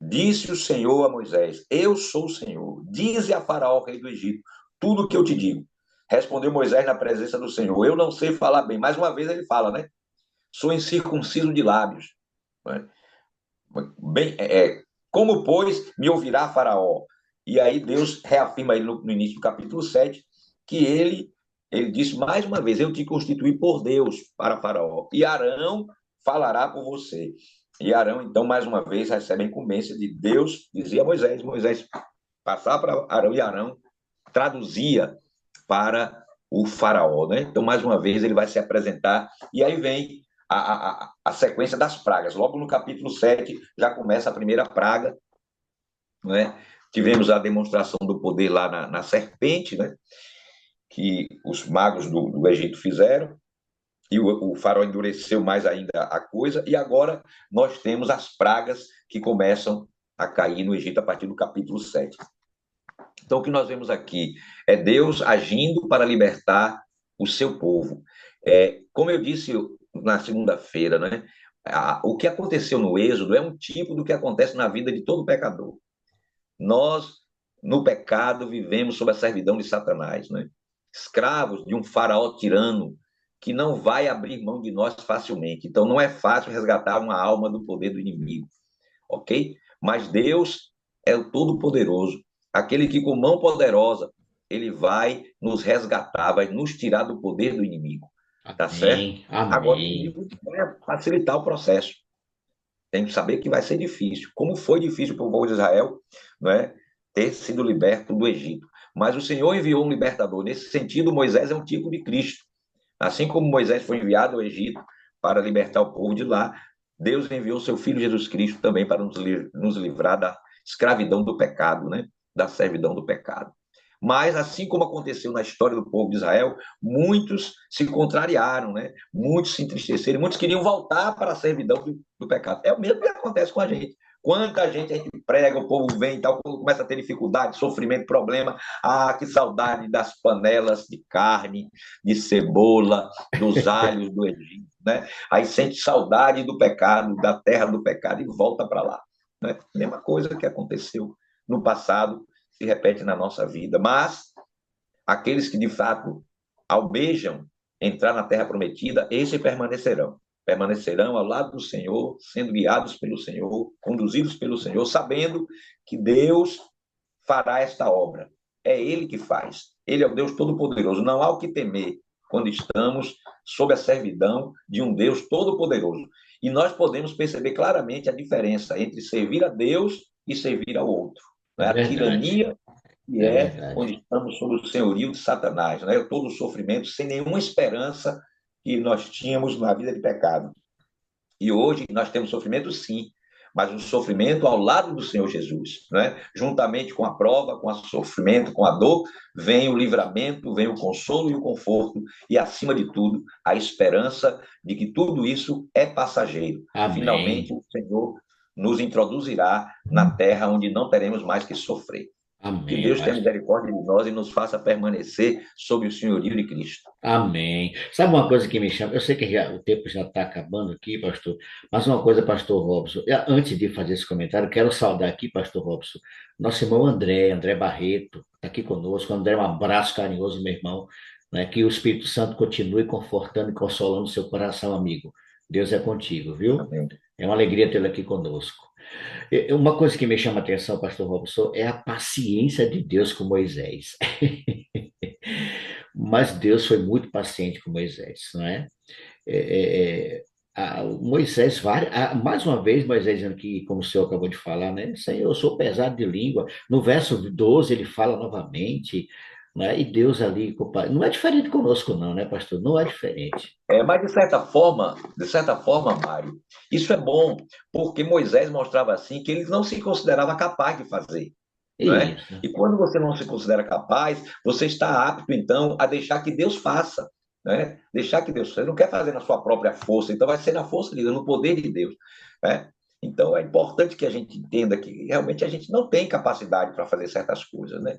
disse o Senhor a Moisés, eu sou o Senhor, dize a faraó, rei do Egito, tudo o que eu te digo. Respondeu Moisés na presença do Senhor, eu não sei falar bem. Mais uma vez ele fala, né? Sou incircunciso de lábios. Né? Bem, como, pois, me ouvirá faraó? E aí Deus reafirma aí no início do capítulo 7 que ele disse mais uma vez, eu te constituí por Deus para faraó, e Arão falará por você. E Arão, então, mais uma vez, recebe a incumbência de Deus, dizia a Moisés, Moisés passar para Arão, e Arão traduzia para o faraó, né? Então, mais uma vez, ele vai se apresentar, e aí vem a sequência das pragas. Logo no capítulo 7, já começa a primeira praga, né? Tivemos a demonstração do poder lá na serpente, né? Que os magos do Egito fizeram, e o faraó endureceu mais ainda a coisa, e agora nós temos as pragas que começam a cair no Egito a partir do capítulo 7. Então, o que nós vemos aqui é Deus agindo para libertar o seu povo. Como eu disse na segunda-feira, né? O que aconteceu no Êxodo é um tipo do que acontece na vida de todo pecador. Nós, no pecado, vivemos sob a servidão de Satanás, né? Escravos de um faraó tirano que não vai abrir mão de nós facilmente. Então, não é fácil resgatar uma alma do poder do inimigo, ok? Mas Deus é o Todo-Poderoso, aquele que com mão poderosa, ele vai nos resgatar, vai nos tirar do poder do inimigo, tá certo? Amém. Agora, o Amém. inimigo vai facilitar o processo. Tem que saber que vai ser difícil. Como foi difícil para o povo de Israel, não é? Ter sido liberto do Egito. Mas o Senhor enviou um libertador. Nesse sentido, Moisés é um tipo de Cristo. Assim como Moisés foi enviado ao Egito para libertar o povo de lá, Deus enviou seu Filho Jesus Cristo também para nos livrar da escravidão do pecado, né? Da servidão do pecado. Mas, assim como aconteceu na história do povo de Israel, muitos se contrariaram, né? Muitos se entristeceram, muitos queriam voltar para a servidão do pecado. É o mesmo que acontece com a gente. Quanta gente a gente prega, o povo vem e tal, quando começa a ter dificuldade, sofrimento, problema. Ah, que saudade das panelas de carne, de cebola, dos alhos do Egito, né? Aí sente saudade do pecado, da terra do pecado e volta para lá, né? Mesma coisa que aconteceu no passado se repete na nossa vida. Mas aqueles que de fato almejam entrar na terra prometida, esses permanecerão ao lado do Senhor, sendo guiados pelo Senhor, conduzidos pelo Senhor, sabendo que Deus fará esta obra. É Ele que faz. Ele é o Deus Todo-Poderoso. Não há o que temer quando estamos sob a servidão de um Deus Todo-Poderoso. E nós podemos perceber claramente a diferença entre servir a Deus e servir ao outro. Né? A tirania que é quando estamos sob o senhorio de Satanás, né? Todo o sofrimento, sem nenhuma esperança que nós tínhamos na vida de pecado. E hoje nós temos sofrimento, sim, mas um sofrimento ao lado do Senhor Jesus, né? Juntamente com a prova, com o sofrimento, com a dor, vem o livramento, vem o consolo e o conforto, e acima de tudo, a esperança de que tudo isso é passageiro. Amém. Finalmente, o Senhor nos introduzirá na terra onde não teremos mais que sofrer. Que Amém, Deus tenha pastor. misericórdia de nós e nos faça permanecer sob o senhorio de Cristo. Amém. Sabe uma coisa que me chama? Eu sei que o tempo já está acabando aqui, pastor, mas uma coisa, pastor Robson, antes de fazer esse comentário, quero saudar aqui, pastor Robson, nosso irmão André Barreto, está aqui conosco. André, um abraço carinhoso, meu irmão, né? Que o Espírito Santo continue confortando e consolando seu coração, amigo. Deus é contigo, viu? Amém. É uma alegria tê-lo aqui conosco. Uma coisa que me chama a atenção, pastor Robson, é a paciência de Deus com Moisés. Mas Deus foi muito paciente com Moisés, não é? Moisés, mais uma vez, Moisés dizendo que, como o senhor acabou de falar, né? Senhor, eu sou pesado de língua. No verso 12 ele fala novamente, né? E Deus ali, não é diferente conosco, não, né, pastor? Não é diferente. Mas de certa forma, Mário, isso é bom, porque Moisés mostrava assim que ele não se considerava capaz de fazer, não é? Isso. E quando você não se considera capaz, você está apto, então, a deixar que Deus faça, né? Deixar que Deus faça. Você não quer fazer na sua própria força, então vai ser na força de Deus, no poder de Deus, né? Então é importante que a gente entenda que realmente a gente não tem capacidade para fazer certas coisas, né?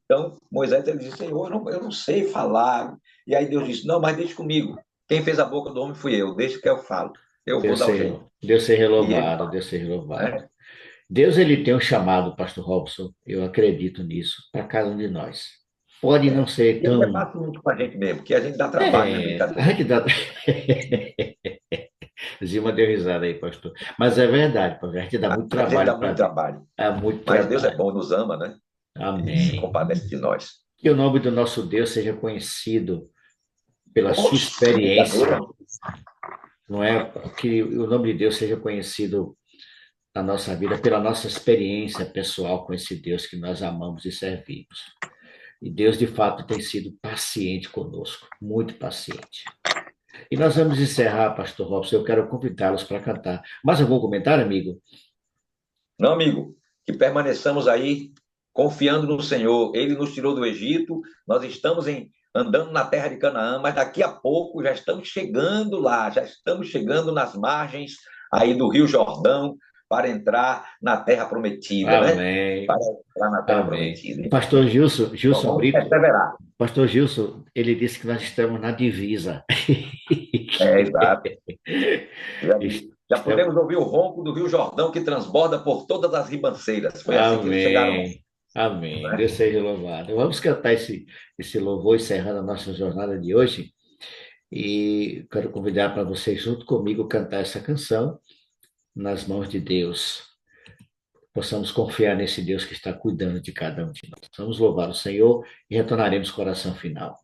Então, Moisés ele disse, Senhor, eu não sei falar. E aí Deus disse, não, mas deixa comigo. Quem fez a boca do homem fui eu, deixa que eu falo. Eu vou dar o jeito. Deus seja E ele louvado, fala, Deus seja louvado. né? Deus, ele tem um chamado, pastor Robson, eu acredito nisso, para cada um de nós. Pode não ser E ele tão... repassa muito com a gente mesmo, porque a gente dá trabalho, né, A brincadeira. gente dá... Zilma deu risada aí, pastor. Mas é verdade, pastor, a gente dá muito A gente dá trabalho para muito Deus. trabalho. É muito Mas Deus é trabalho. bom, nos ama, né? E se Amém. compadece de nós. Que o nome do nosso Deus seja conhecido pela sua Oxe, experiência, brincadeira. não é? Que o nome de Deus seja conhecido na nossa vida pela nossa experiência pessoal com esse Deus que nós amamos e servimos. E Deus, de fato, tem sido paciente conosco, muito paciente. E nós vamos encerrar, pastor Robson, eu quero convidá-los para cantar. Mais algum comentário, amigo? Não, amigo, que permaneçamos aí confiando no Senhor. Ele nos tirou do Egito, nós estamos andando na terra de Canaã, mas daqui a pouco já estamos chegando lá, já estamos chegando nas margens aí do Rio Jordão para entrar na terra prometida, né? Amém. Para entrar na terra Amém. prometida. Pastor Gilson Então, vamos Brito, perseverar. pastor Gilson, ele disse que nós estamos na divisa. Exato. Já Estamos- podemos ouvir o ronco do Rio Jordão que transborda por todas as ribanceiras. Foi assim que eles chegaram. Amém. Amém. Né? Deus seja louvado. Vamos cantar esse louvor encerrando a nossa jornada de hoje. E quero convidar para vocês, junto comigo, cantar essa canção nas mãos de Deus. Possamos confiar nesse Deus que está cuidando de cada um de nós. Vamos louvar o Senhor e retornaremos com a oração final.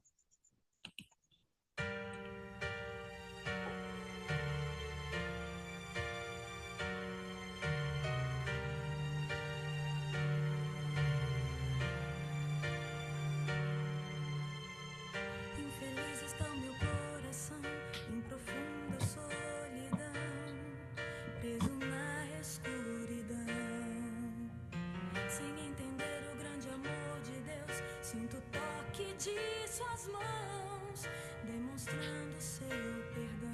Infeliz está o meu coração em profunda solidão, preso na escuridão. Sem entender o grande amor de Deus, sinto o toque de suas mãos, demonstrando seu perdão,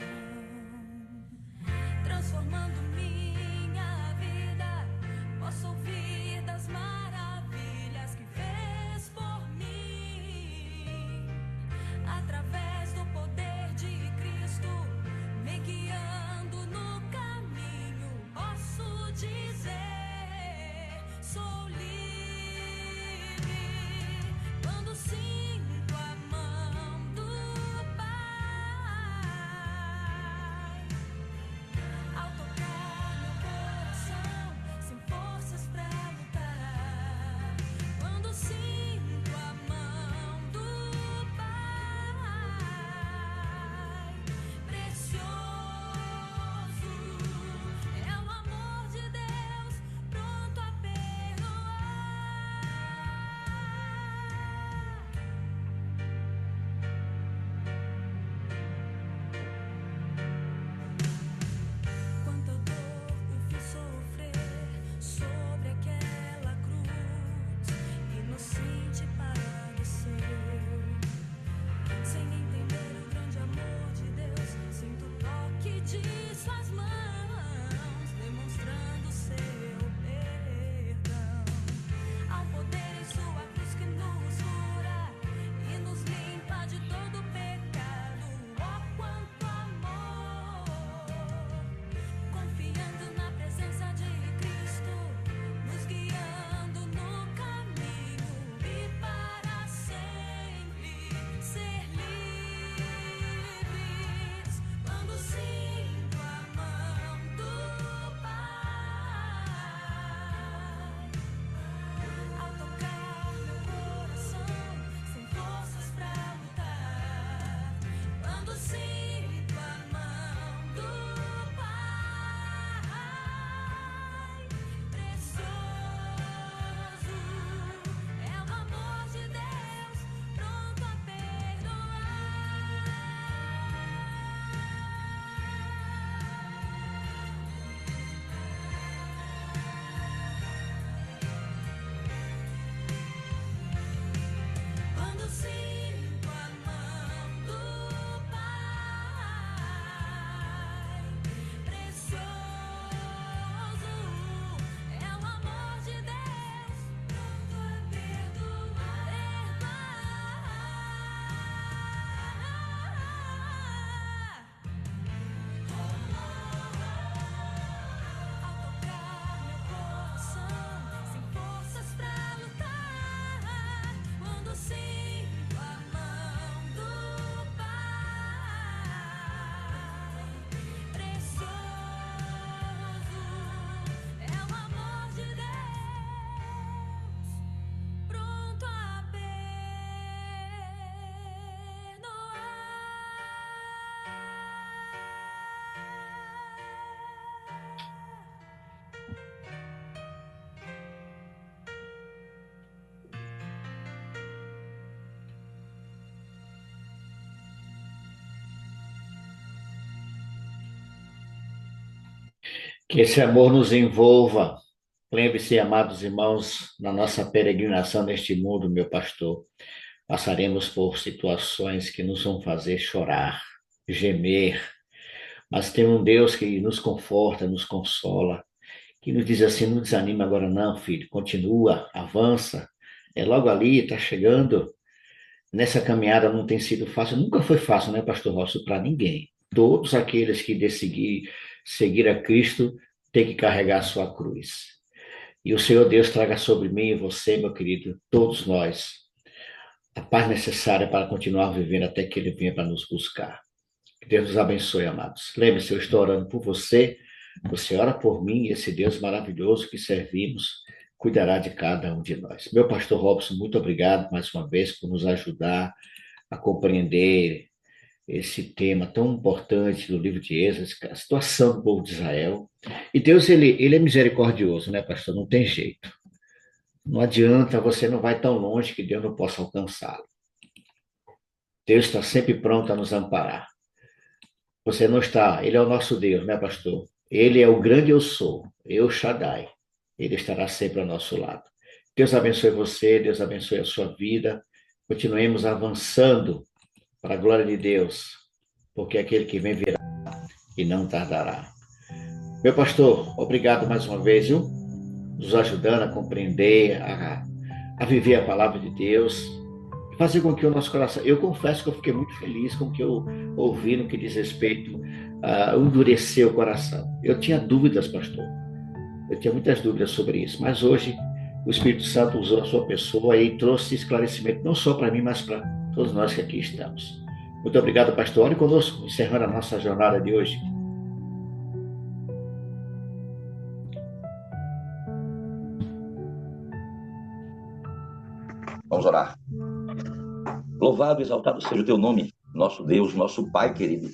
transformando minha vida. Posso ouvir das maravilhas que fez por mim, através do poder de Cristo, me guiando no caminho. Posso dizer, sou livre quando sinto a mão do Pai ao tocar meu coração, sem forças pra Que esse amor nos envolva. Lembre-se, amados irmãos, na nossa peregrinação neste mundo, meu pastor, passaremos por situações que nos vão fazer chorar, gemer, mas tem um Deus que nos conforta, nos consola, que nos diz assim: não desanima agora não, filho, continua, avança, é logo ali, está chegando. Nessa caminhada não tem sido fácil, nunca foi fácil, né, pastor Rossi, para ninguém. Todos aqueles que decidir seguir a Cristo têm que carregar a sua cruz. E o Senhor Deus traga sobre mim e você, meu querido, todos nós, a paz necessária para continuar vivendo até que Ele venha para nos buscar. Que Deus nos abençoe, amados. Lembre-se, eu estou orando por você, você ora por mim, e esse Deus maravilhoso que servimos cuidará de cada um de nós. Meu pastor Robson, muito obrigado mais uma vez por nos ajudar a compreender esse tema tão importante do livro de Êxodo, a situação do povo de Israel. E Deus, ele é misericordioso, né, pastor? Não tem jeito. Não adianta, você não vai tão longe que Deus não possa alcançá-lo. Deus está sempre pronto a nos amparar. Você não está, Ele é o nosso Deus, né, pastor? Ele é o grande eu sou, El Shaddai. Ele estará sempre ao nosso lado. Deus abençoe você, Deus abençoe a sua vida. Continuemos avançando para a glória de Deus, porque aquele que vem virá e não tardará. Meu pastor, obrigado mais uma vez, viu? Nos ajudando a compreender, a viver a palavra de Deus, fazer com que o nosso coração... Eu confesso que eu fiquei muito feliz com o que eu ouvi no que diz respeito a endurecer o coração. Eu tinha dúvidas, pastor. Eu tinha muitas dúvidas sobre isso, mas hoje o Espírito Santo usou a sua pessoa e trouxe esclarecimento, não só para mim, mas para todos nós que aqui estamos. Muito obrigado, pastor. Ore conosco, encerrando a nossa jornada de hoje. Vamos orar. Louvado e exaltado seja o teu nome, nosso Deus, nosso Pai querido.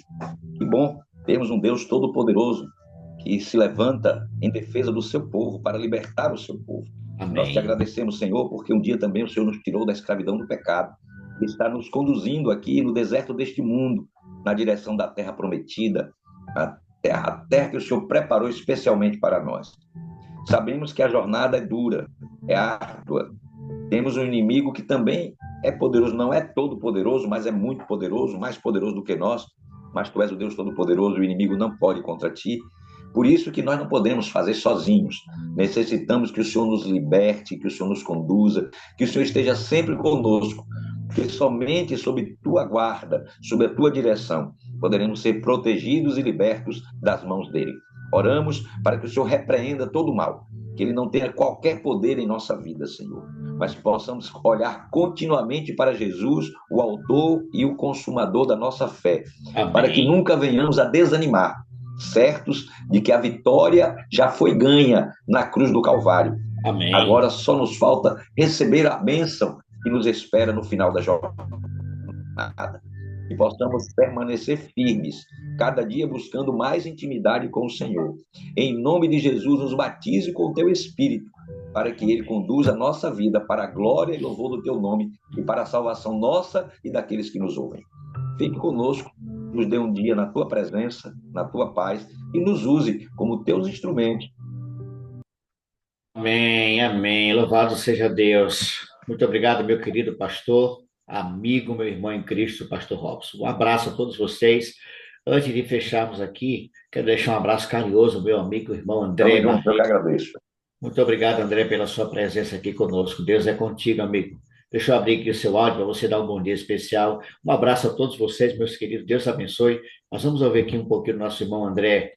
Que bom, temos um Deus todo-poderoso que se levanta em defesa do seu povo, para libertar o seu povo. Amém. Nós te agradecemos, Senhor, porque um dia também o Senhor nos tirou da escravidão do pecado e está nos conduzindo aqui no deserto deste mundo, na direção da terra prometida, a terra que o Senhor preparou especialmente para nós. Sabemos que a jornada é dura, é árdua. Temos um inimigo que também é poderoso, não é todo poderoso, mas é muito poderoso, mais poderoso do que nós, mas tu és o Deus todo-poderoso, o inimigo não pode contra ti. Por isso que nós não podemos fazer sozinhos. Necessitamos que o Senhor nos liberte, que o Senhor nos conduza, que o Senhor esteja sempre conosco, porque somente sob tua guarda, sob a tua direção, poderemos ser protegidos e libertos das mãos dele. Oramos para que o Senhor repreenda todo o mal, que ele não tenha qualquer poder em nossa vida, Senhor, mas que possamos olhar continuamente para Jesus, o autor e o consumador da nossa fé, Amém. Para que nunca venhamos a desanimar, certos de que a vitória já foi ganha na cruz do Calvário. Amém. Agora só nos falta receber a bênção que nos espera no final da jornada. E possamos permanecer firmes, cada dia buscando mais intimidade com o Senhor. Em nome de Jesus, nos batize com o teu Espírito, para que ele conduza a nossa vida para a glória e louvor do teu nome e para a salvação nossa e daqueles que nos ouvem. Fique conosco, nos dê um dia na tua presença, na tua paz, e nos use como teus instrumentos. Amém, amém. Louvado seja Deus. Muito obrigado, meu querido pastor, amigo, meu irmão em Cristo, pastor Robson. Um abraço a todos vocês. Antes de fecharmos aqui, quero deixar um abraço carinhoso ao meu amigo, irmão André. Eu que agradeço. Muito obrigado, André, pela sua presença aqui conosco. Deus é contigo, amigo. Deixa eu abrir aqui o seu áudio para você dar um bom dia especial. Um abraço a todos vocês, meus queridos. Deus abençoe. Nós vamos ouvir aqui um pouquinho do nosso irmão André.